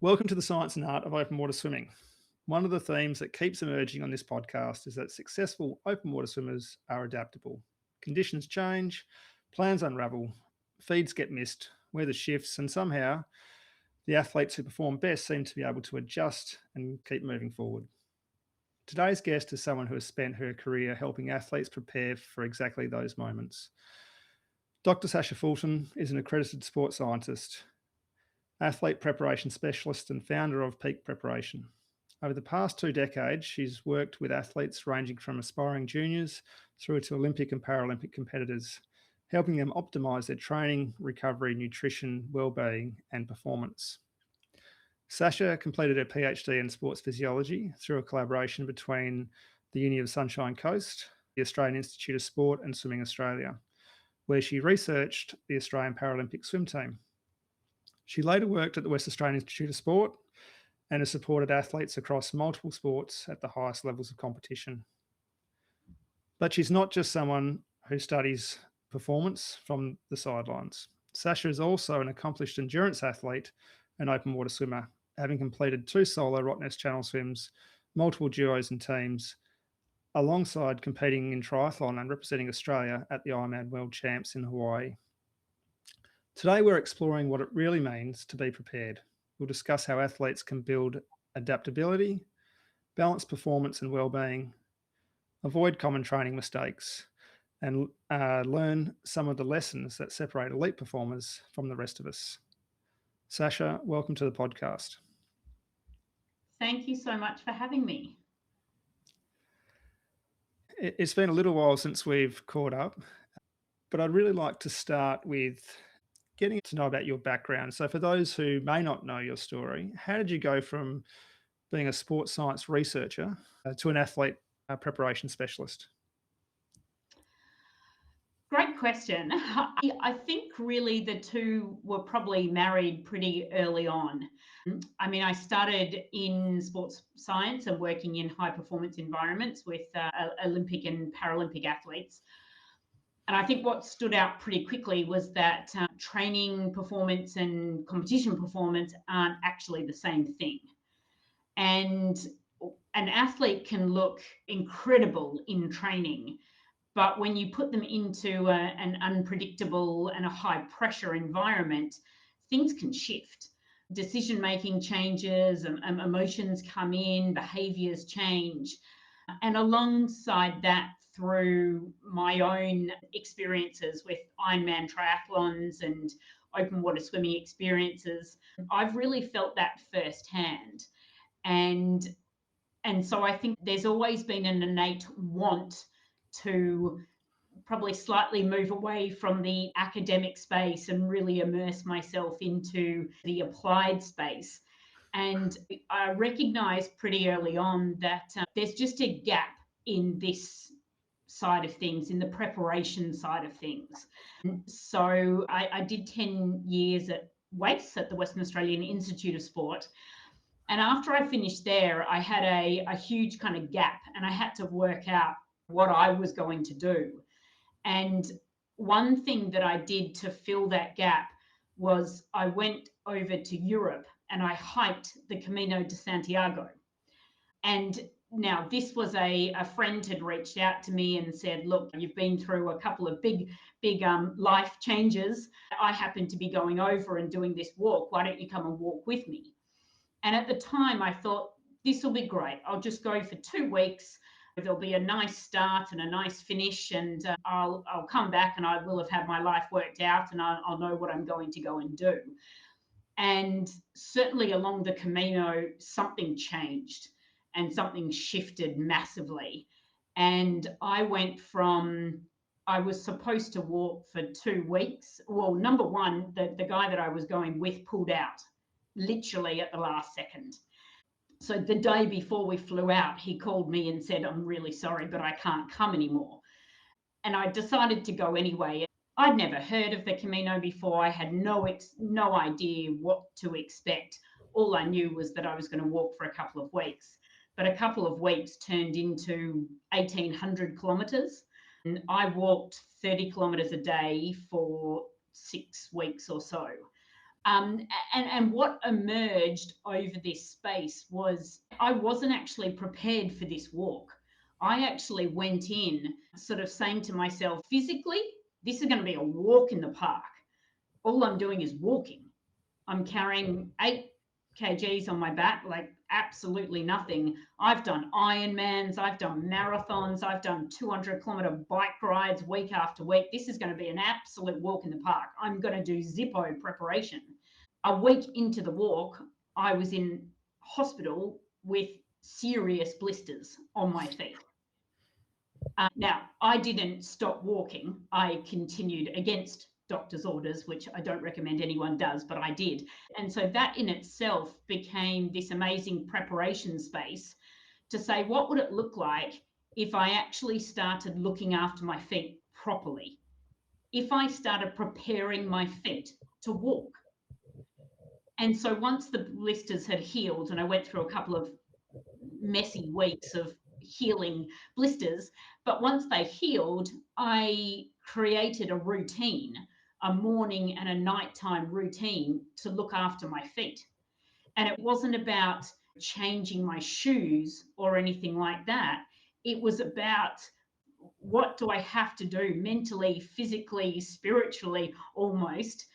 Welcome to the science and art of open water swimming. One of the themes that keeps emerging on this podcast is that successful open water swimmers are adaptable. Conditions change, plans unravel, feeds get missed, weather shifts, and somehow the athletes who perform best seem to be able to adjust and keep moving forward. Today's guest is someone who has spent her career helping athletes prepare for exactly those moments. Dr Sacha Fulton is an accredited sports scientist, athlete preparation specialist, and founder of Peak Preparation. Over the past 2 decades, she's worked with athletes ranging from aspiring juniors through to Olympic and Paralympic competitors, helping them optimise their training, recovery, nutrition, well-being, and performance. Sacha completed her PhD in sports physiology through a collaboration between the Uni of Sunshine Coast, the Australian Institute of Sport, and Swimming Australia, where she researched the Australian Paralympic swim team. She later worked at the West Australian Institute of Sport and has supported athletes across multiple sports at the highest levels of competition. But she's not just someone who studies performance from the sidelines. Sacha is also an accomplished endurance athlete and open water swimmer, having completed 2 solo Rottnest Channel swims, multiple duos and teams, alongside competing in triathlon and representing Australia at the Ironman World Champs in Hawaii. Today, we're exploring what it really means to be prepared. We'll discuss how athletes can build adaptability, balance performance and well-being, avoid common training mistakes, and learn some of the lessons that separate elite performers from the rest of us. Sacha, welcome to the podcast. Thank you so much for having me. It's been a little while since we've caught up, but I'd really like to start with getting to know about your background. So for those who may not know your story, how did you go from being a sports science researcher to an athlete preparation specialist? Great question. I think really the two were probably married pretty early on. I mean, I started in sports science and working in high performance environments with Olympic and Paralympic athletes. And I think what stood out pretty quickly was that training performance and competition performance aren't actually the same thing. And an athlete can look incredible in training, but when you put them into an unpredictable and a high pressure environment, things can shift. Decision making changes, emotions come in, behaviours change. And alongside that, through my own experiences with Ironman triathlons and open water swimming experiences, I've really felt that firsthand. And so I think there's always been an innate want to probably slightly move away from the academic space and really immerse myself into the applied space. And I recognized pretty early on that there's just a gap in this side of things, in the preparation side of things. So I did 10 years at WAIS, at the Western Australian Institute of Sport. And after I finished there, I had a huge kind of gap and I had to work out what I was going to do. And one thing that I did to fill that gap was I went over to Europe and I hiked the Camino de Santiago. And now this was a friend had reached out to me and said, look, you've been through a couple of big life changes. I happen to be going over and doing this walk. Why don't you come and walk with me? And at the time I thought, this will be great. I'll just go for 2 weeks. There'll be a nice start and a nice finish, and I'll come back and I will have had my life worked out and I'll know what I'm going to go and do. And certainly along the Camino, something changed and something shifted massively. And I went from, I was supposed to walk for 2 weeks. Well, number one, the guy that I was going with pulled out literally at the last second. So the day before we flew out, he called me and said, I'm really sorry, but I can't come anymore. And I decided to go anyway. I'd never heard of the Camino before. I had no idea what to expect. All I knew was that I was going to walk for a couple of weeks. But a couple of weeks turned into 1,800 kilometres. And I walked 30 kilometres a day for 6 weeks or so. And what emerged over this space was I wasn't actually prepared for this walk. I actually went in sort of saying to myself, physically, this is going to be a walk in the park. All I'm doing is walking. I'm carrying 8 kgs on my back, like absolutely nothing. I've done Ironmans, I've done marathons, I've done 200-kilometer bike rides week after week. This is going to be an absolute walk in the park. I'm going to do Zippo preparation. A week into the walk, I was in hospital with serious blisters on my feet. Now, I didn't stop walking. I continued against doctor's orders, which I don't recommend anyone does, but I did. And so that in itself became this amazing preparation space to say, what would it look like if I actually started looking after my feet properly? If I started preparing my feet to walk. And so once the blisters had healed, and I went through a couple of messy weeks of healing blisters, but once they healed, I created a routine, a morning and a nighttime routine to look after my feet. And it wasn't about changing my shoes or anything like that. It was about, what do I have to do mentally, physically, spiritually, almost,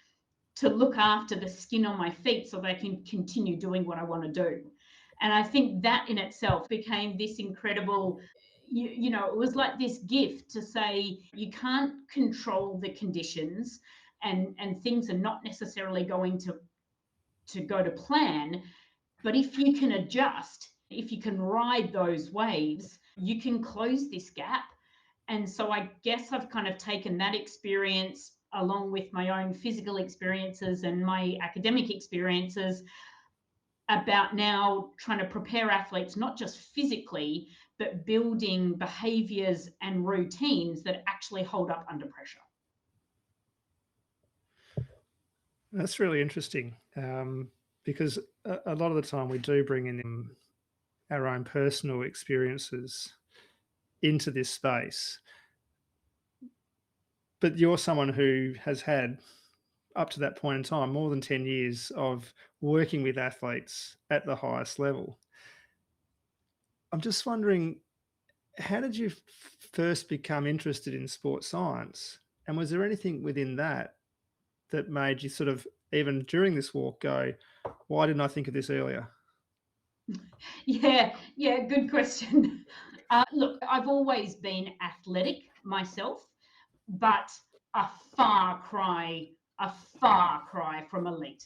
to look after the skin on my feet so that I can continue doing what I want to do. And I think that in itself became this incredible, you know, it was like this gift to say, you can't control the conditions, and things are not necessarily going to go to plan. But if you can adjust, if you can ride those waves, you can close this gap. And so I guess I've kind of taken that experience along with my own physical experiences and my academic experiences about now trying to prepare athletes, not just physically, but building behaviours and routines that actually hold up under pressure. That's really interesting, because a lot of the time we do bring in our own personal experiences into this space. But you're someone who has had, up to that point in time, more than 10 years of working with athletes at the highest level. I'm just wondering, how did you first become interested in sports science? And was there anything within that that made you sort of, even during this walk, go, why didn't I think of this earlier? Yeah, good question. Look, I've always been athletic myself, but a far cry from elite.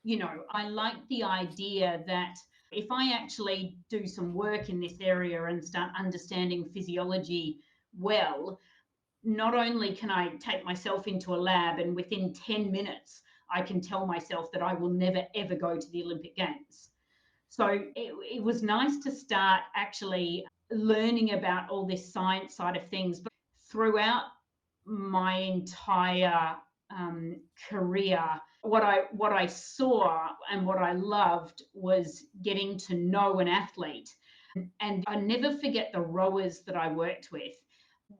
You know, I like the idea that if I actually do some work in this area and start understanding physiology well, not only can I take myself into a lab and within 10 minutes, I can tell myself that I will never, ever go to the Olympic Games. So it was nice to start actually learning about all this science side of things. But throughout my entire career, what I saw and what I loved was getting to know an athlete. And I never forget the rowers that I worked with.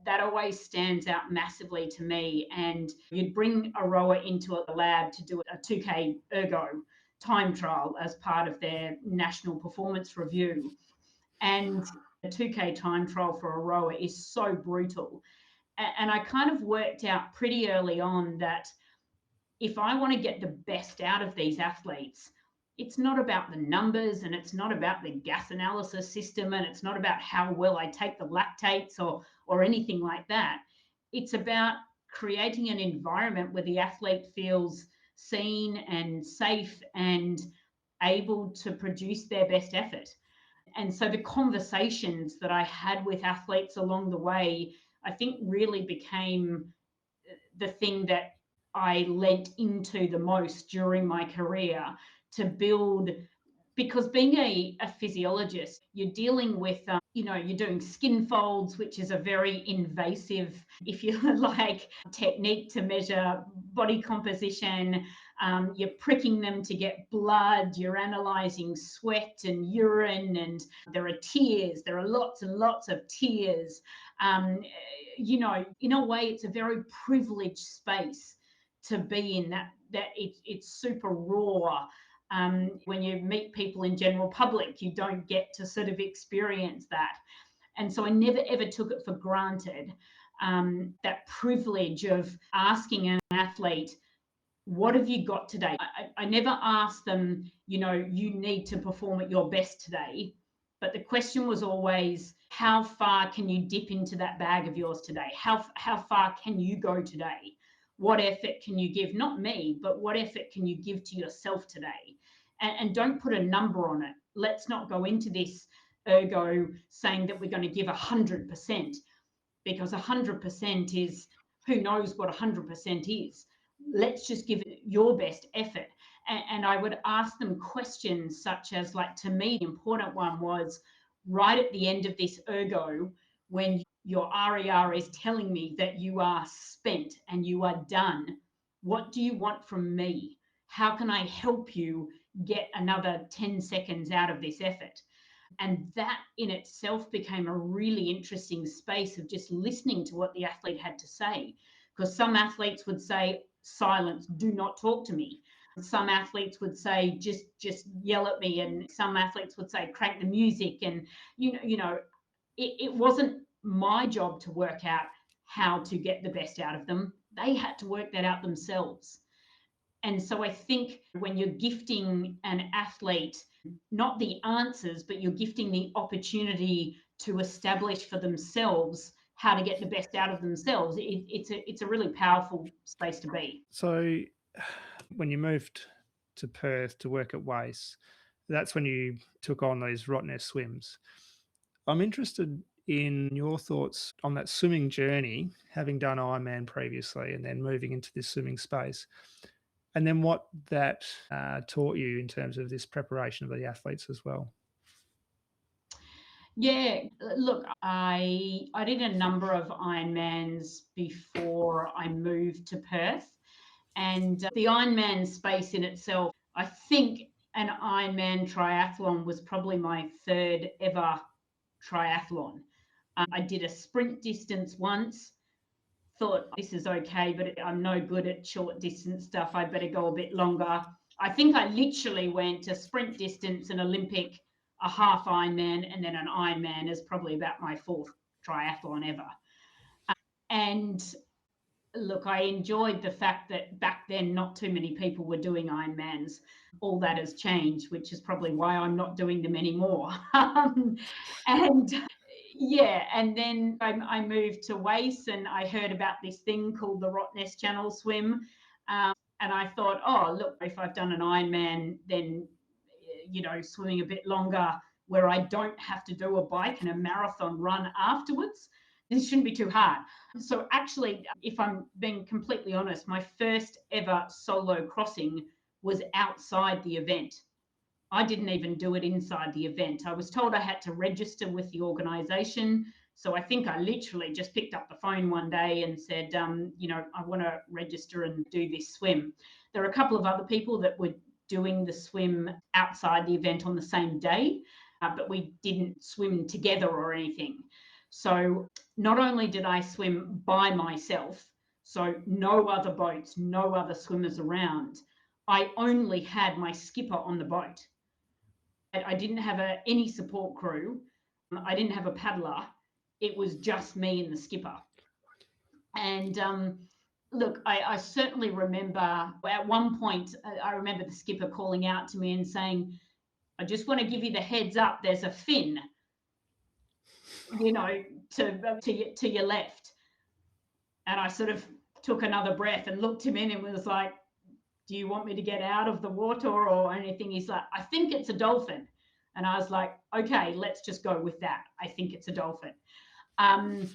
That always stands out massively to me. And you'd bring a rower into a lab to do a 2K ergo time trial as part of their national performance review. And a 2K time trial for a rower is so brutal. And I kind of worked out pretty early on that if I want to get the best out of these athletes, it's not about the numbers, and it's not about the gas analysis system, and it's not about how well I take the lactates or anything like that. It's about creating an environment where the athlete feels seen and safe and able to produce their best effort. And so the conversations that I had with athletes along the way, I think really became the thing that I lent into the most during my career to build. Because being a physiologist, you're dealing with, you're doing skin folds, which is a very invasive, if you like, technique to measure body composition. You're pricking them to get blood, you're analysing sweat and urine, and there are tears, there are lots and lots of tears. In a way, it's a very privileged space to be in that it's super raw. When you meet people in general public, you don't get to sort of experience that. And so I never ever took it for granted, that privilege of asking an athlete, what have you got today? I never asked them, you need to perform at your best today. But the question was always, how far can you dip into that bag of yours today? How far can you go today? What effort can you give? Not me, but what effort can you give to yourself today? And don't put a number on it. Let's not go into this ergo saying that we're going to give 100%, because 100% is, who knows what 100% is. Let's just give it your best effort. And I would ask them questions such as, like, to me, the important one was right at the end of this ergo, when your RER is telling me that you are spent and you are done, what do you want from me? How can I help you get another 10 seconds out of this effort? And that in itself became a really interesting space of just listening to what the athlete had to say. Because some athletes would say, silence, do not talk to me. Some athletes would say, just yell at me. And some athletes would say, crank the music. And, it wasn't my job to work out how to get the best out of them. They had to work that out themselves. And so I think when you're gifting an athlete, not the answers, but you're gifting the opportunity to establish for themselves how to get the best out of themselves, it's a really powerful space to be. So when you moved to Perth to work at Wace, that's when you took on those Rottnest swims. I'm interested in your thoughts on that swimming journey, having done Ironman previously and then moving into this swimming space, and then what that taught you in terms of this preparation of the athletes as well. Yeah, look, I did a number of Ironmans before I moved to Perth. And the Ironman space in itself, I think an Ironman triathlon was probably my third ever triathlon. I did a sprint distance once, thought this is okay, but I'm no good at short distance stuff. I better go a bit longer. I think I literally went a sprint distance, an Olympic, a half Ironman, and then an Ironman is probably about my fourth triathlon ever. And look, I enjoyed the fact that back then not too many people were doing Ironmans. All that has changed, which is probably why I'm not doing them anymore. And yeah, and then I moved to Wace and I heard about this thing called the Rottnest Channel swim. And I thought, oh, look, if I've done an Ironman, then, swimming a bit longer where I don't have to do a bike and a marathon run afterwards, this shouldn't be too hard. So actually, if I'm being completely honest, my first ever solo crossing was outside the event. I didn't even do it inside the event. I was told I had to register with the organisation. So I think I literally just picked up the phone one day and said, I want to register and do this swim. There are a couple of other people that were doing the swim outside the event on the same day, but we didn't swim together or anything. So not only did I swim by myself, so no other boats, no other swimmers around, I only had my skipper on the boat. I didn't have any support crew. I didn't have a paddler. It was just me and the skipper. And look, I certainly remember at one point, I remember the skipper calling out to me and saying, I just want to give you the heads up, there's a fin, to your left. And I sort of took another breath and looked him in and was like, do you want me to get out of the water or anything? He's like, I think it's a dolphin. And I was like, okay, let's just go with that. I think it's a dolphin. I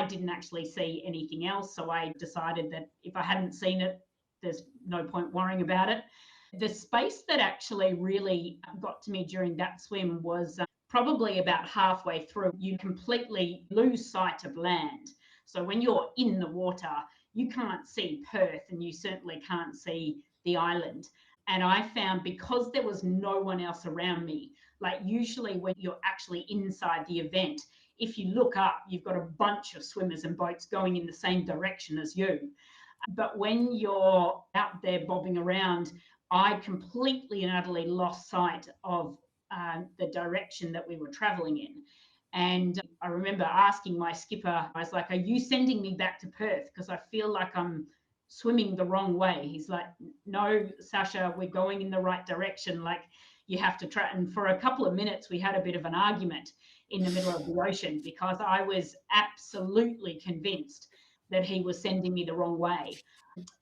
didn't actually see anything else. So I decided that if I hadn't seen it, there's no point worrying about it. The space that actually really got to me during that swim was probably about halfway through. You completely lose sight of land. So when you're in the water, you can't see Perth and you certainly can't see the island. And I found, because there was no one else around me, like usually when you're actually inside the event, if you look up, you've got a bunch of swimmers and boats going in the same direction as you. But when you're out there bobbing around, I completely and utterly lost sight of the direction that we were traveling in. And I remember asking my skipper, I was like, are you sending me back to Perth? Because I feel like I'm swimming the wrong way. He's like, no, Sasha, we're going in the right direction. Like, you have to try. And for a couple of minutes, we had a bit of an argument in the middle of the ocean because I was absolutely convinced that he was sending me the wrong way.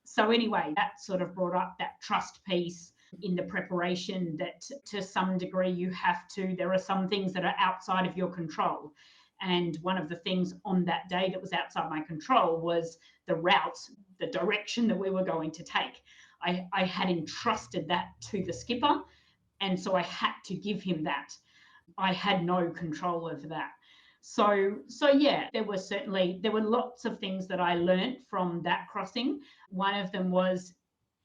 So anyway, that sort of brought up that trust piece in the preparation, that to some degree you have to, there are some things that are outside of your control. And one of the things on that day that was outside my control was the route, the direction that we were going to take. I had entrusted that to the skipper, and so I had to give him that. I had no control over that. So yeah, there were lots of things that I learned from that crossing. One of them was,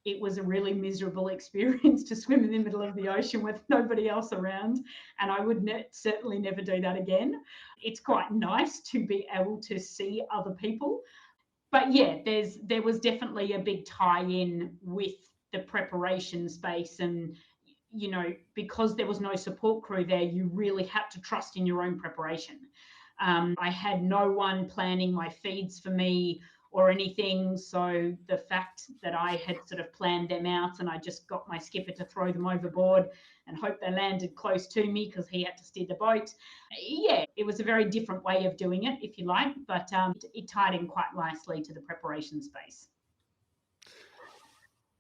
it was a really miserable experience to swim in the middle of the ocean with nobody else around, and I would certainly never do that again. It's quite nice to be able to see other people, but yeah, there was definitely a big tie-in with the preparation space. And because there was no support crew there, you really had to trust in your own preparation. I had no one planning my feeds for me or anything. So the fact that I had sort of planned them out and I just got my skipper to throw them overboard and hope they landed close to me because he had to steer the boat. Yeah, it was a very different way of doing it, if you like, but it tied in quite nicely to the preparation space.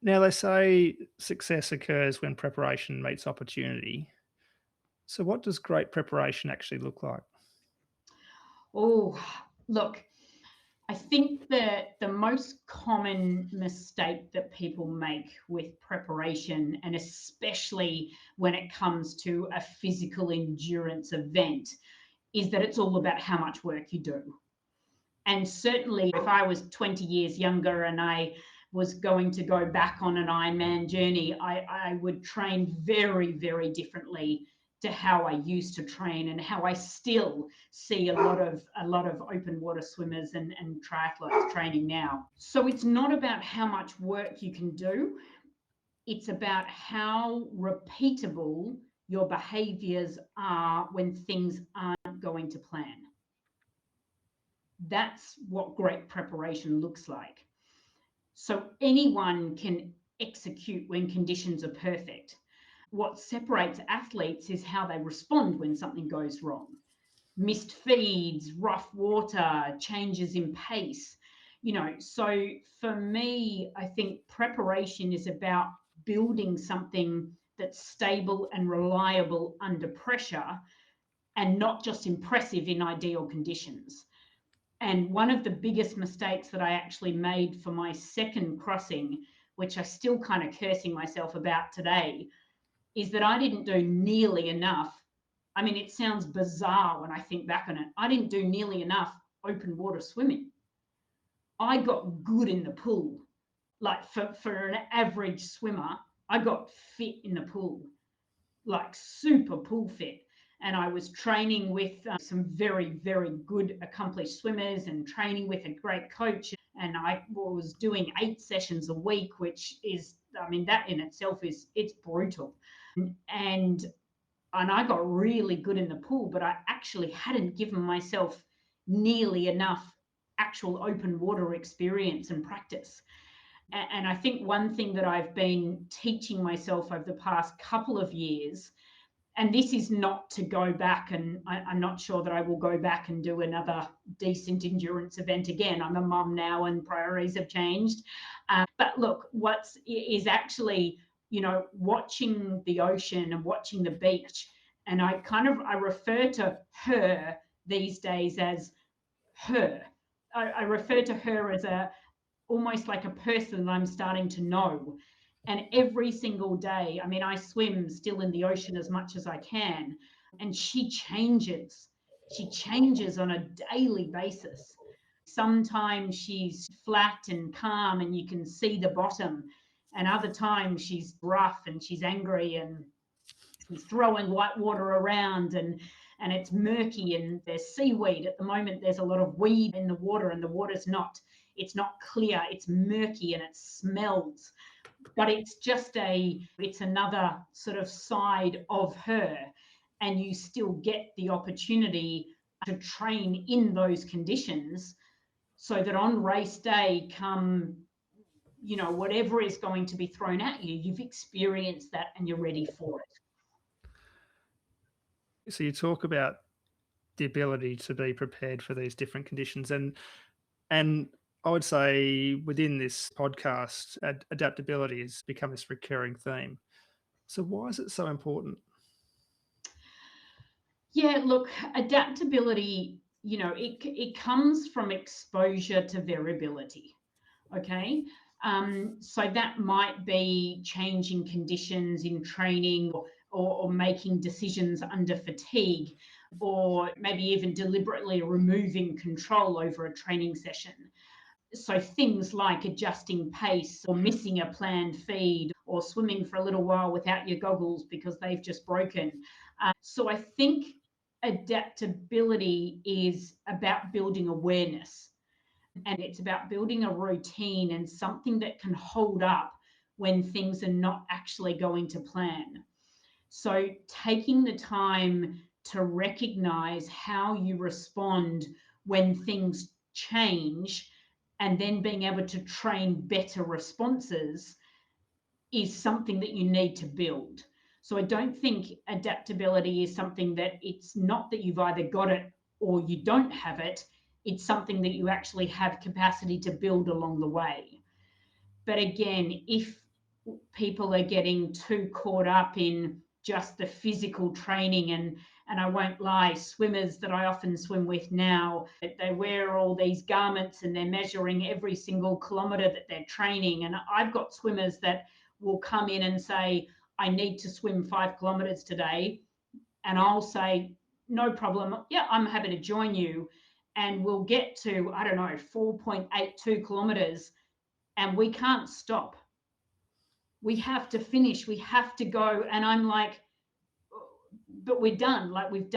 Now, they say success occurs when preparation meets opportunity. So what does great preparation actually look like? Oh, look, I think that the most common mistake that people make with preparation, and especially when it comes to a physical endurance event, is that it's all about how much work you do. And certainly if I was 20 years younger and I was going to go back on an Ironman journey, I would train very, very differently to how I used to train, and how I still see a lot of open water swimmers and triathletes training now. So it's not about how much work you can do. It's about how repeatable your behaviours are when things aren't going to plan. That's what great preparation looks like. So anyone can execute when conditions are perfect. What separates athletes is how they respond when something goes wrong. Missed feeds, rough water, changes in pace. So for me, I think preparation is about building something that's stable and reliable under pressure, and not just impressive in ideal conditions. And one of the biggest mistakes that I actually made for my second crossing, which I'm still kind of cursing myself about today, is that I didn't do nearly enough. I mean, it sounds bizarre when I think back on it. I didn't do nearly enough open water swimming. I got good in the pool. Like for an average swimmer, I got fit in the pool, like super pool fit. And I was training with some very, very good accomplished swimmers and training with a great coach. And I was doing 8 sessions a week, which is, I mean, that in itself it's brutal. And I got really good in the pool, but I actually hadn't given myself nearly enough actual open water experience and practice. And I think one thing that I've been teaching myself over the past couple of years, and this is not to go back, and I'm not sure that I will go back and do another decent endurance event again. I'm a mum now and priorities have changed. But look, what is actually, watching the ocean and watching the beach. And I refer to her these days as her. I refer to her as almost like a person that I'm starting to know. And every single day, I mean, I swim still in the ocean as much as I can, and she changes. She changes on a daily basis. Sometimes she's flat and calm and you can see the bottom, and other times she's rough and she's angry and she's throwing white water around. And and it's murky and there's seaweed. At the moment, there's a lot of weed in the water, and the water's it's not clear, it's murky and it smells. But it's another sort of side of her. And you still get the opportunity to train in those conditions so that on race day, come, whatever is going to be thrown at you, you've experienced that and you're ready for it. So you talk about the ability to be prepared for these different conditions, and I would say within this podcast, adaptability has become this recurring theme. So why is it so important? Yeah, look, adaptability, it comes from exposure to variability. Okay. So that might be changing conditions in training, or making decisions under fatigue, or maybe even deliberately removing control over a training session. So things like adjusting pace, or missing a planned feed, or swimming for a little while without your goggles because they've just broken. So I think adaptability is about building awareness, and it's about building a routine and something that can hold up when things are not actually going to plan. So taking the time to recognize how you respond when things change, and then being able to train better responses, is something that you need to build. So I don't think adaptability is something that, it's not that you've either got it or you don't have it. It's something that you actually have capacity to build along the way. But again, if people are getting too caught up in just the physical training, and I won't lie, swimmers that I often swim with now, they wear all these garments and they're measuring every single kilometre that they're training. And I've got swimmers that will come in and say, I need to swim 5 kilometres today. And I'll say, no problem. Yeah, I'm happy to join you. And we'll get to, 4.82 kilometres, and we can't stop. We have to finish. We have to go. And I'm like, but we're done. Like, we've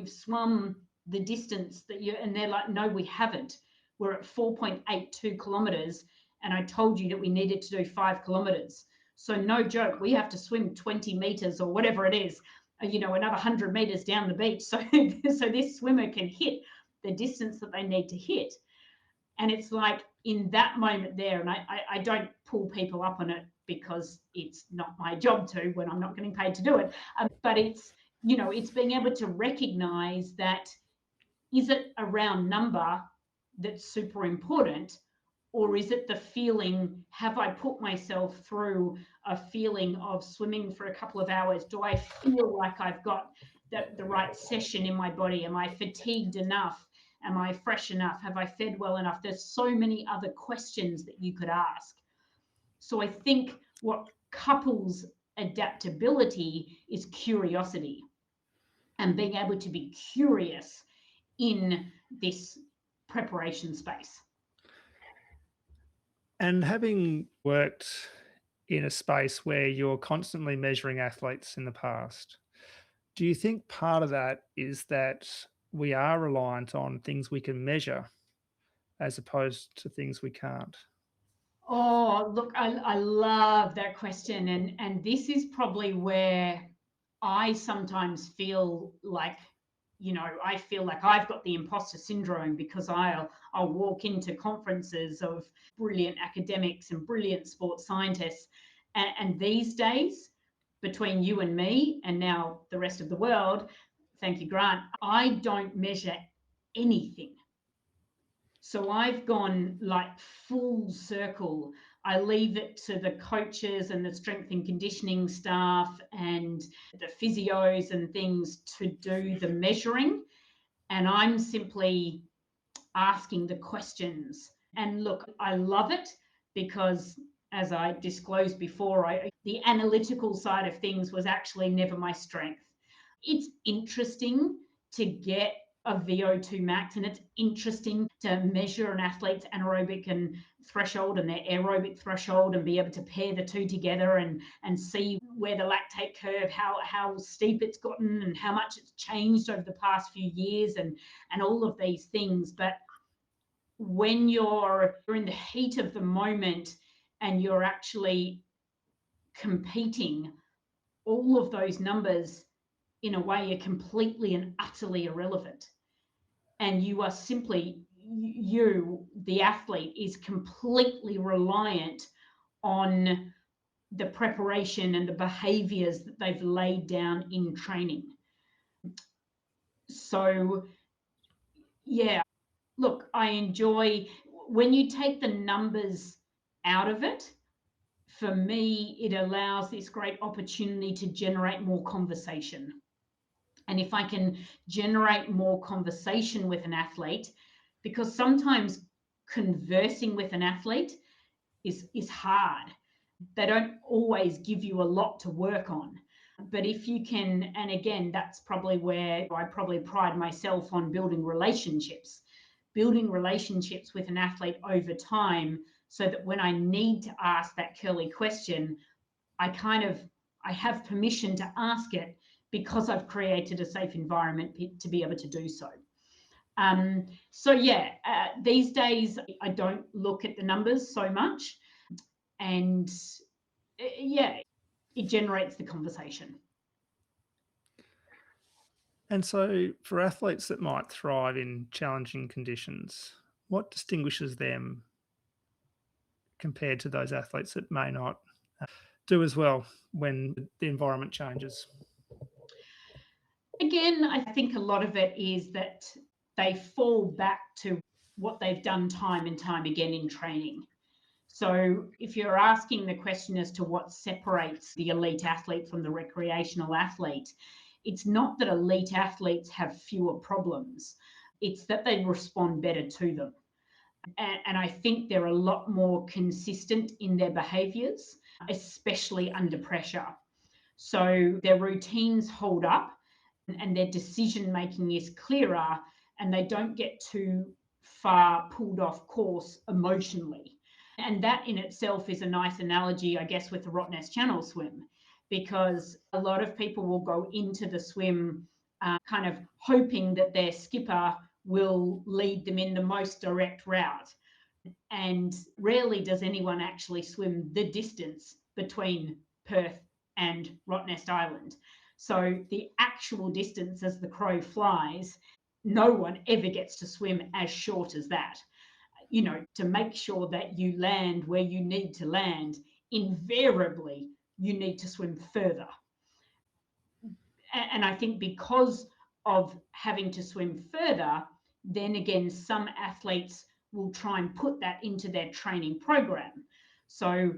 swum the distance that you, and they're like, no, we haven't. We're at 4.82 kilometres. And I told you that we needed to do 5 kilometres. So no joke, we have to swim 20 metres or whatever it is, another 100 metres down the beach. So this swimmer can hit the distance that they need to hit. And it's like, in that moment there, and I don't pull people up on it because it's not my job to, when I'm not getting paid to do it. But it's being able to recognize that, is it a round number that's super important, or is it the feeling? Have I put myself through a feeling of swimming for a couple of hours? Do I feel like I've got the right session in my body? Am I fatigued enough? Am I fresh enough? Have I fed well enough? There's so many other questions that you could ask. So I think what couples adaptability is curiosity, and being able to be curious in this preparation space. And having worked in a space where you're constantly measuring athletes in the past, do you think part of that is that we are reliant on things we can measure as opposed to things we can't? Oh, look, I love that question. And this is probably where I sometimes feel like, I feel like I've got the imposter syndrome, because I'll walk into conferences of brilliant academics and brilliant sports scientists. And these days, between you and me, and now the rest of the world, thank you, Grant, I don't measure anything. So I've gone like full circle. I leave it to the coaches and the strength and conditioning staff and the physios and things to do the measuring. And I'm simply asking the questions. And look, I love it because, as I disclosed before, the analytical side of things was actually never my strength. It's interesting to get of VO2 max, and it's interesting to measure an athlete's anaerobic and threshold and their aerobic threshold and be able to pair the two together and see where the lactate curve, how steep it's gotten and how much it's changed over the past few years and all of these things. But when you're in the heat of the moment and you're actually competing, all of those numbers in a way are completely and utterly irrelevant. And you are simply, the athlete, is completely reliant on the preparation and the behaviours that they've laid down in training. So, yeah, look, I enjoy when you take the numbers out of it. For me, it allows this great opportunity to generate more conversation. And if I can generate more conversation with an athlete, because sometimes conversing with an athlete is hard. They don't always give you a lot to work on. But if you can, and again, that's probably where I probably pride myself on building relationships with an athlete over time, so that when I need to ask that curly question, I have permission to ask it because I've created a safe environment to be able to do so. These days I don't look at the numbers so much, and it generates the conversation. And so for athletes that might thrive in challenging conditions, what distinguishes them compared to those athletes that may not do as well when the environment changes? Again, I think a lot of it is that they fall back to what they've done time and time again in training. So if you're asking the question as to what separates the elite athlete from the recreational athlete, it's not that elite athletes have fewer problems, it's that they respond better to them. And I think they're a lot more consistent in their behaviours, especially under pressure. So their routines hold up and their decision making is clearer, and they don't get too far pulled off course emotionally. And that in itself is a nice analogy, I guess, with the Rottnest Channel swim, because a lot of people will go into the swim kind of hoping that their skipper will lead them in the most direct route. And rarely does anyone actually swim the distance between Perth and Rottnest Island. So the actual distance as the crow flies, no one ever gets to swim as short as that. You know, to make sure that you land where you need to land, invariably you need to swim further. And I think because of having to swim further, then again, some athletes will try and put that into their training program. So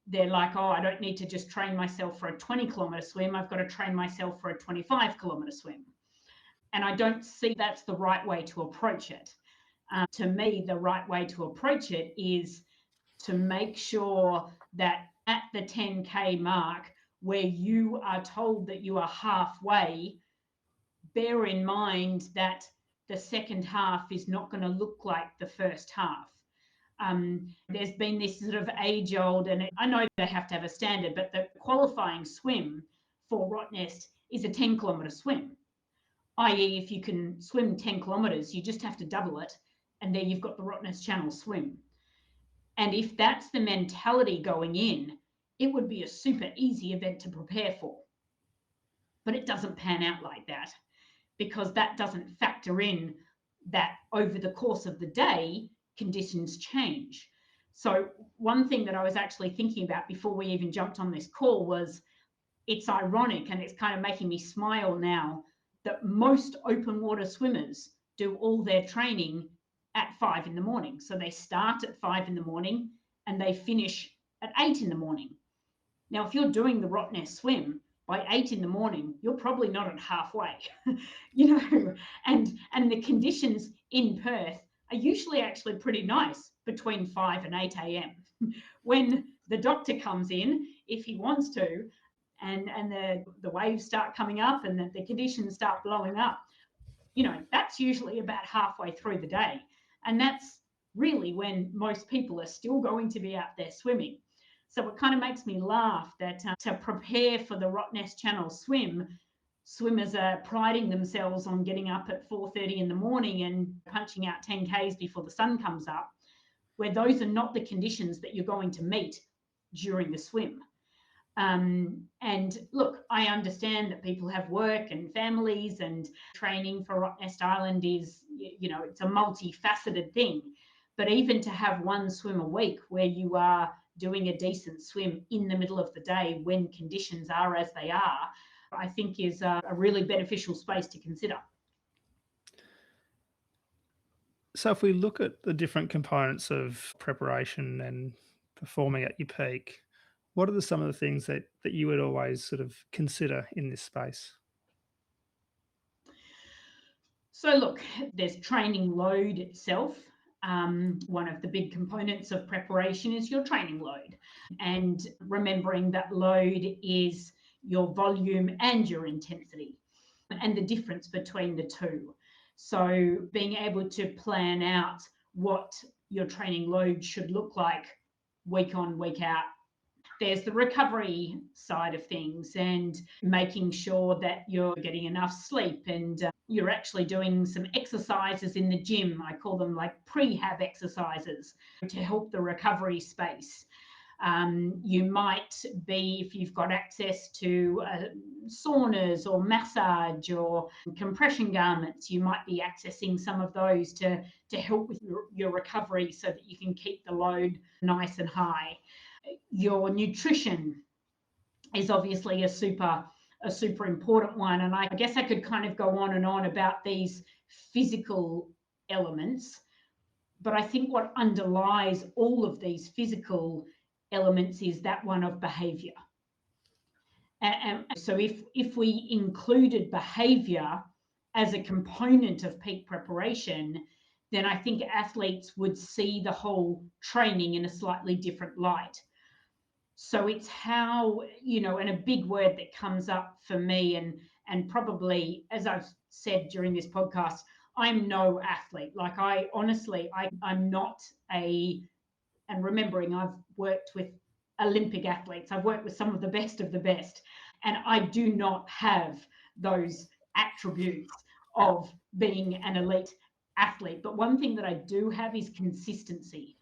they're like, oh, I don't need to just train myself for a 20-kilometre swim. I've got to train myself for a 25-kilometre swim. And I don't see that's the right way to approach it. To me, the right way to approach it is to make sure that at the 10K mark, where you are told that you are halfway, bear in mind that the second half is not going to look like the first half. There's been this sort of age-old, and I know they have to have a standard, but the qualifying swim for Rottnest is a 10-kilometre swim, i.e. if you can swim 10 kilometres, you just have to double it, and then you've got the Rottnest Channel swim. And if that's the mentality going in, it would be a super easy event to prepare for. But it doesn't pan out like that, because that doesn't factor in that over the course of the day, conditions change. So one thing that I was actually thinking about before we even jumped on this call was, it's ironic and it's kind of making me smile now that most open water swimmers do all their training at 5 in the morning. So they start at 5 in the morning and they finish at 8 in the morning. Now, if you're doing the Rottnest swim, by 8 in the morning, you're probably not at halfway, you know, and the conditions in Perth are usually actually pretty nice between 5 and 8 a.m. When the doctor comes in, if he wants to, and the waves start coming up and the conditions start blowing up, that's usually about halfway through the day. And that's really when most people are still going to be out there swimming. So it kind of makes me laugh that to prepare for the Rottnest Channel swim, swimmers are priding themselves on getting up at 4:30 in the morning and punching out 10Ks before the sun comes up, where those are not the conditions that you're going to meet during the swim. And look, I understand that people have work and families, and training for Rottnest Island is, it's a multifaceted thing. But even to have one swim a week where you are doing a decent swim in the middle of the day when conditions are as they are, I think is a really beneficial space to consider. So if we look at the different components of preparation and performing at your peak, what are some of the things that you would always sort of consider in this space? So look, there's training load itself. One of the big components of preparation is your training load, and remembering that load is your volume and your intensity, and the difference between the two. So being able to plan out what your training load should look like week on, week out. There's the recovery side of things, and making sure that you're getting enough sleep, and you're actually doing some exercises in the gym. I call them like prehab exercises to help the recovery space. You might be, if you've got access to saunas or massage or compression garments, you might be accessing some of those to help with your recovery so that you can keep the load nice and high. Your nutrition is obviously a super important one. And I guess I could kind of go on and on about these physical elements, but I think what underlies all of these physical elements is that one of behavior. And so if we included behavior as a component of peak preparation, then I think athletes would see the whole training in a slightly different light. So it's how, and a big word that comes up for me, and probably, as I've said during this podcast, I'm no athlete. Like I'm not and remembering I've worked with Olympic athletes, I've worked with some of the best, and I do not have those attributes of being an elite athlete. But one thing that I do have is consistency.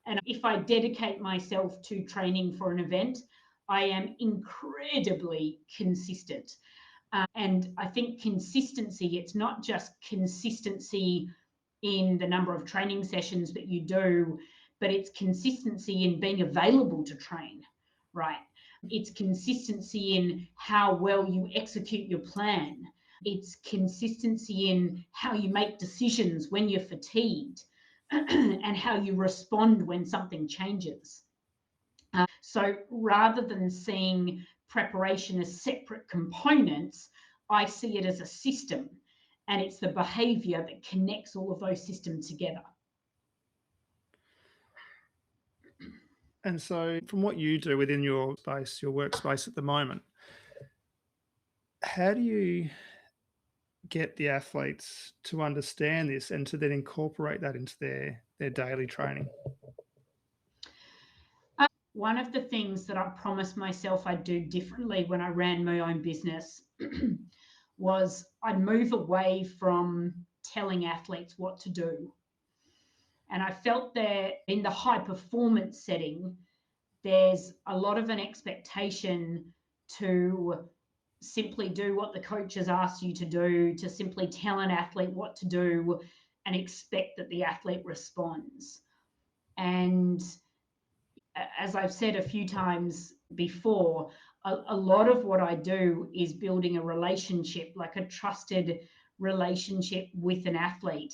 And if I dedicate myself to training for an event, I am incredibly consistent. And I think consistency, it's not just consistency in the number of training sessions that you do, but it's consistency in being available to train, right? It's consistency in how well you execute your plan. It's consistency in how you make decisions when you're fatigued. And how you respond when something changes. So rather than seeing preparation as separate components, I see it as a system, and it's the behavior that connects all of those systems together. And so from what you do within your space, your workspace at the moment, how do you get the athletes to understand this and to then incorporate that into their daily training? One of the things that I promised myself I'd do differently when I ran my own business was I'd move away from telling athletes what to do. And I felt that in the high performance setting, there's a lot of an expectation to simply do what the coach has asked you to do, to simply tell an athlete what to do and expect that the athlete responds. And as I've said a few times before, a lot of what I do is building a relationship, like a trusted relationship with an athlete,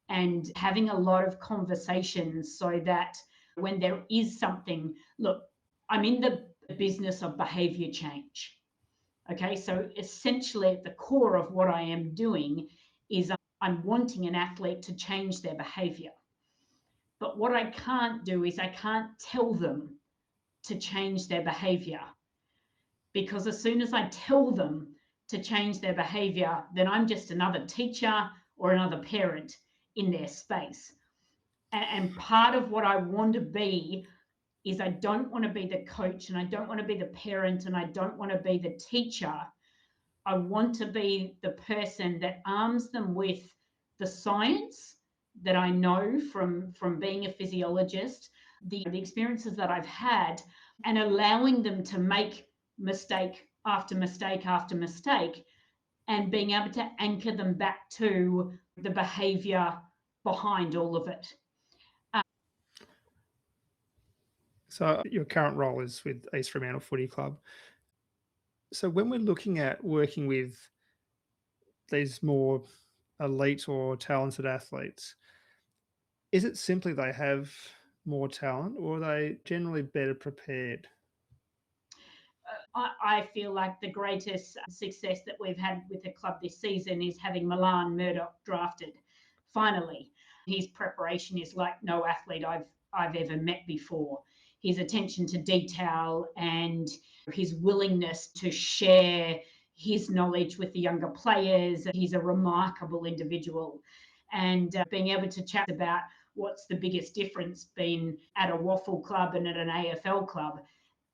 and having a lot of conversations so that when there is something, look, I'm in the business of behavior change. Okay, so essentially at the core of what I am doing is I'm wanting an athlete to change their behavior. But what I can't do is I can't tell them to change their behavior, because as soon as I tell them to change their behaviour, then I'm just another teacher or another parent in their space. And part of what I want to be is I don't want to be the coach, and I don't want to be the parent, and I don't want to be the teacher. I want to be the person that arms them with the science that I know from being a physiologist, the experiences that I've had, and allowing them to make mistake after mistake after mistake, and being able to anchor them back to the behaviour behind all of it. So your current role is with East Fremantle Footy Club. So when we're looking at working with these more elite or talented athletes, is it simply they have more talent, or are they generally better prepared? I feel like the greatest success that we've had with the club this season is having Milan Murdoch drafted. Finally, his preparation is like no athlete I've ever met before. His attention to detail and his willingness to share his knowledge with the younger players. He's a remarkable individual. And being able to chat about what's the biggest difference being at a waffle club and at an AFL club.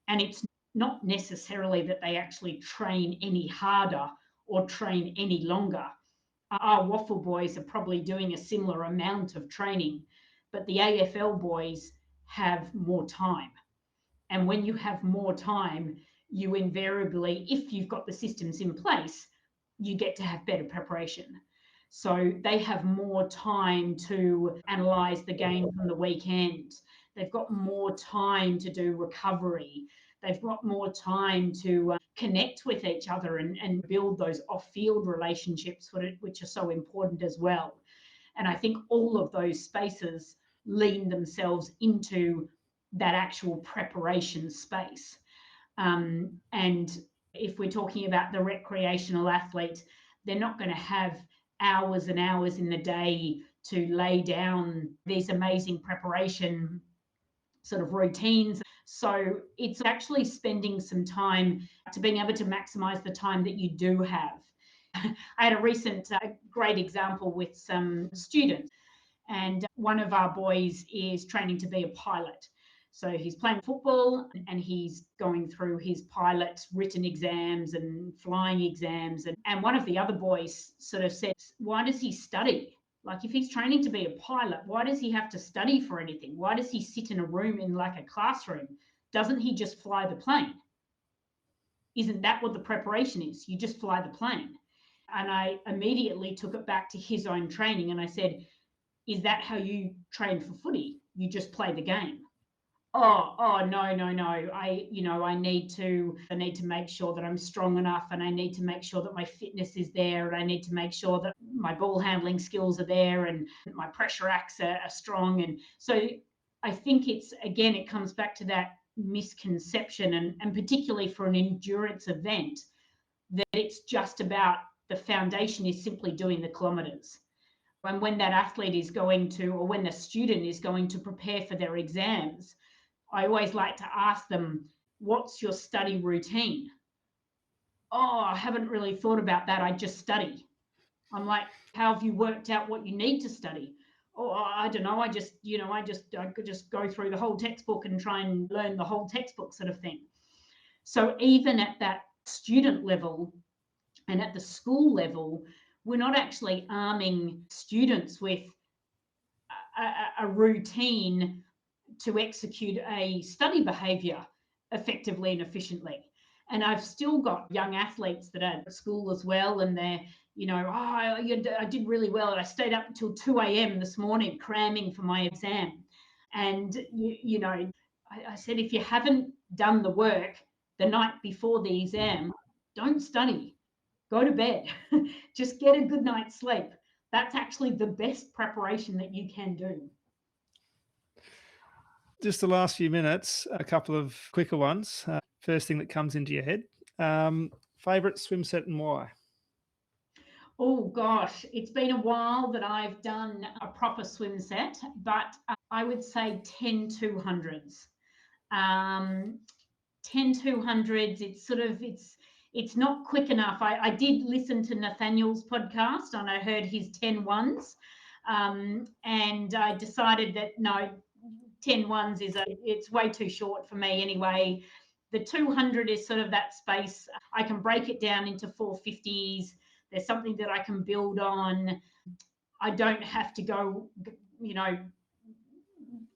And it's not necessarily that they actually train any harder or train any longer. Our waffle boys are probably doing a similar amount of training, but the AFL boys have more time. And when you have more time, you invariably, if you've got the systems in place, you get to have better preparation. So they have more time to analyse the game from the weekend. They've got more time to do recovery. They've got more time to connect with each other and build those off-field relationships, which are so important as well. And I think all of those spaces lean themselves into that actual preparation space. And if we're talking about the recreational athlete, they're not going to have hours and hours in the day to lay down these amazing preparation sort of routines. So it's actually spending some time to being able to maximize the time that you do have. I had a recent great example with some students, and one of our boys is training to be a pilot. So he's playing football and he's going through his pilot written exams and flying exams. And one of the other boys sort of said, why does he study? Like, if he's training to be a pilot, why does he have to study for anything? Why does he sit in a room in like a classroom? Doesn't he just fly the plane? Isn't that what the preparation is? You just fly the plane. And I immediately took it back to his own training and I said, is that how you train for footy? You just play the game. Oh no. I need to make sure that I'm strong enough, and I need to make sure that my fitness is there, and I need to make sure that my ball handling skills are there and my pressure acts are strong. And so I think it comes back to that misconception, and particularly for an endurance event, that it's just about the foundation is simply doing the kilometres. And when that athlete is going to, or when the student is going to prepare for their exams, I always like to ask them, what's your study routine? Oh, I haven't really thought about that. I just study. I'm like, how have you worked out what you need to study? Oh, I don't know. I could just go through the whole textbook and try and learn the whole textbook sort of thing. So even at that student level and at the school level, we're not actually arming students with a routine to execute a study behaviour effectively and efficiently. And I've still got young athletes that are at school as well, and they're, I did really well, and I stayed up until 2 a.m. this morning cramming for my exam. And, I said, if you haven't done the work the night before the exam, don't study. Go to bed. Just get a good night's sleep. That's actually the best preparation that you can do. Just the last few minutes, a couple of quicker ones. First thing that comes into your head. Favourite swim set and why? Oh gosh, it's been a while that I've done a proper swim set, but I would say 10 200s. 10 200s, it's it's not quick enough. I did listen to Nathaniel's podcast and I heard his 10 ones. And I decided that no, 10 ones it's way too short for me anyway. The 200 is sort of that space. I can break it down into 450s. There's something that I can build on. I don't have to go,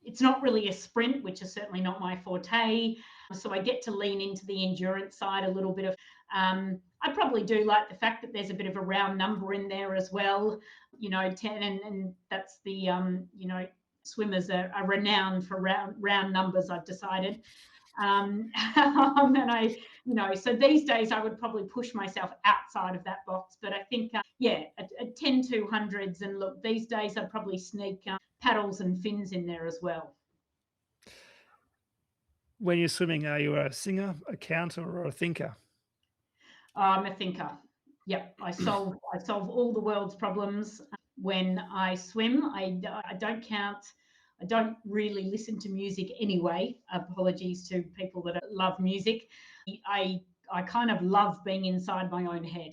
it's not really a sprint, which is certainly not my forte. So I get to lean into the endurance side a little bit of. I probably do like the fact that there's a bit of a round number in there as well. 10, and that's the swimmers are renowned for round numbers, I've decided. And I, so these days I would probably push myself outside of that box. But I think, a 10 200s, and look, these days I'd probably sneak paddles and fins in there as well. When you're swimming, are you a singer, a counter, or a thinker? I'm a thinker. Yep, I solve all the world's problems when I swim. I don't count. I don't really listen to music anyway. Apologies to people that love music. I kind of love being inside my own head,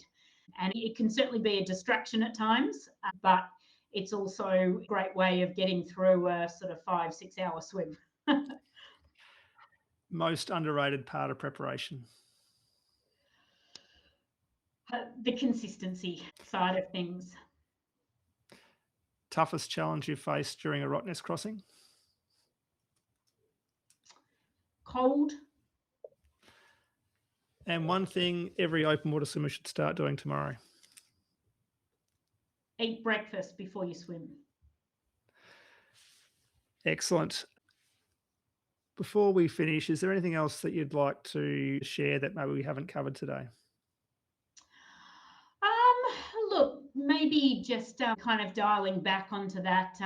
and it can certainly be a distraction at times, but it's also a great way of getting through a sort of 5-6 hour swim. Most underrated part of preparation? The consistency side of things. Toughest challenge you faced during a Rottnest crossing? Cold. And one thing every open water swimmer should start doing tomorrow? Eat breakfast before you swim. Excellent. Before we finish, is there anything else that you'd like to share that maybe we haven't covered today? Look, maybe just kind of dialing back onto that,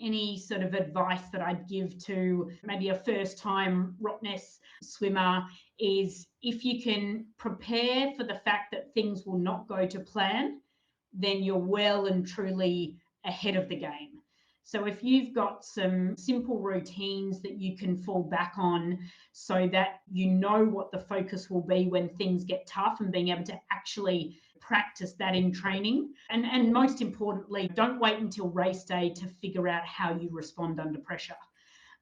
any sort of advice that I'd give to maybe a first-time Rottnest swimmer is, if you can prepare for the fact that things will not go to plan, then you're well and truly ahead of the game. So if you've got some simple routines that you can fall back on so that you know what the focus will be when things get tough, and being able to actually practice that in training. And most importantly, don't wait until race day to figure out how you respond under pressure.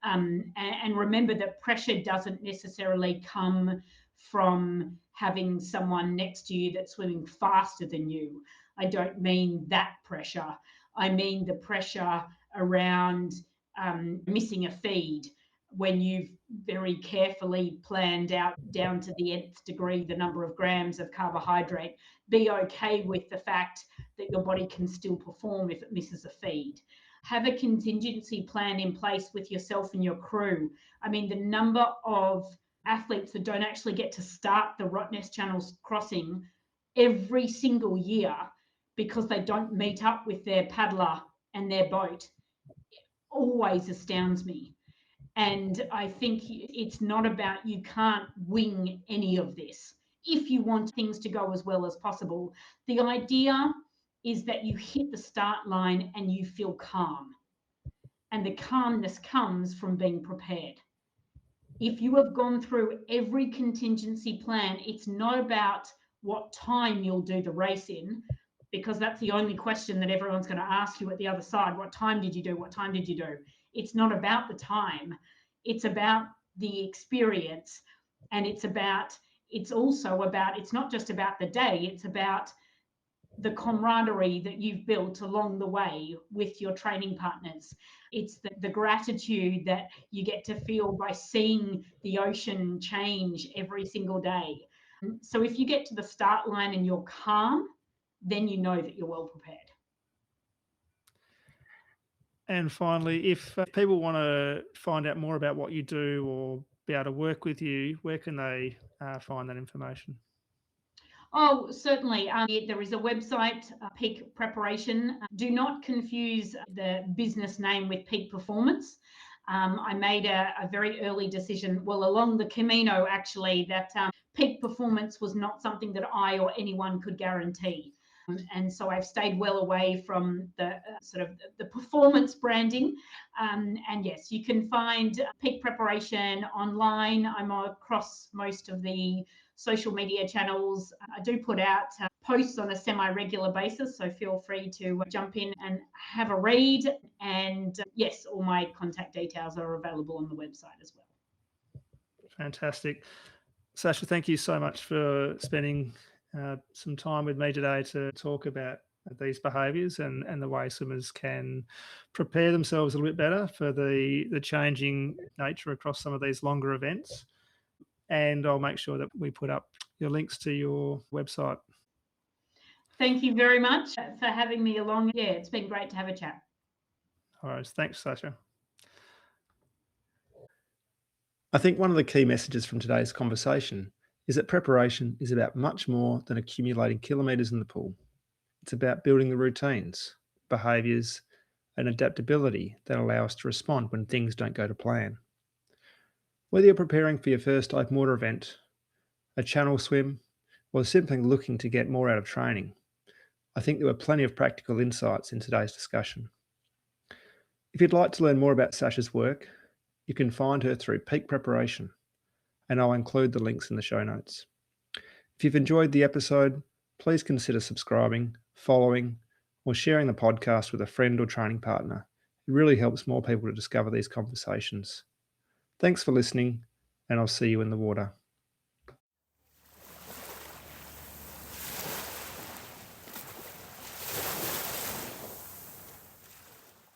And remember that pressure doesn't necessarily come from having someone next to you that's swimming faster than you. I don't mean that pressure. I mean the pressure around missing a feed, when you've very carefully planned out down to the nth degree the number of grams of carbohydrate. Be okay with the fact that your body can still perform if it misses a feed. Have a contingency plan in place with yourself and your crew. I mean, the number of athletes that don't actually get to start the Rottnest Channel crossing every single year because they don't meet up with their paddler and their boat always astounds me. And I think it's not about, you can't wing any of this if you want things to go as well as possible. The idea is that you hit the start line and you feel calm. And the calmness comes from being prepared. If you have gone through every contingency plan, it's not about what time you'll do the race in, because that's the only question that everyone's going to ask you at the other side. What time did you do? What time did you do? It's not about the time. It's about the experience. And it's also about, it's not just about the day, it's about the camaraderie that you've built along the way with your training partners. It's the gratitude that you get to feel by seeing the ocean change every single day. So if you get to the start line and you're calm, then you know that you're well prepared. And finally, if people want to find out more about what you do or be able to work with you, where can they find that information? Oh, certainly. There is a website, Peak Preparation. Do not confuse the business name with Peak Performance. I made a very early decision, well, along the Camino actually, that Peak Performance was not something that I or anyone could guarantee. And so I've stayed well away from the sort of the performance branding. And yes, you can find Peak Preparation online. I'm across most of the social media channels. I do put out posts on a semi-regular basis, so feel free to jump in and have a read. And yes, all my contact details are available on the website as well. Fantastic. Sacha, thank you so much for spending some time with me today to talk about these behaviours and the way swimmers can prepare themselves a little bit better for the changing nature across some of these longer events. And I'll make sure that we put up your links to your website. Thank you very much for having me along. Yeah, it's been great to have a chat. All right. Thanks, Sacha. I think one of the key messages from today's conversation is that preparation is about much more than accumulating kilometres in the pool. It's about building the routines, behaviours, and adaptability that allow us to respond when things don't go to plan. Whether you're preparing for your first open water event, a channel swim, or simply looking to get more out of training, I think there were plenty of practical insights in today's discussion. If you'd like to learn more about Sacha's work, you can find her through Peak Preparation, and I'll include the links in the show notes. If you've enjoyed the episode, please consider subscribing, following, or sharing the podcast with a friend or training partner. It really helps more people to discover these conversations. Thanks for listening, and I'll see you in the water.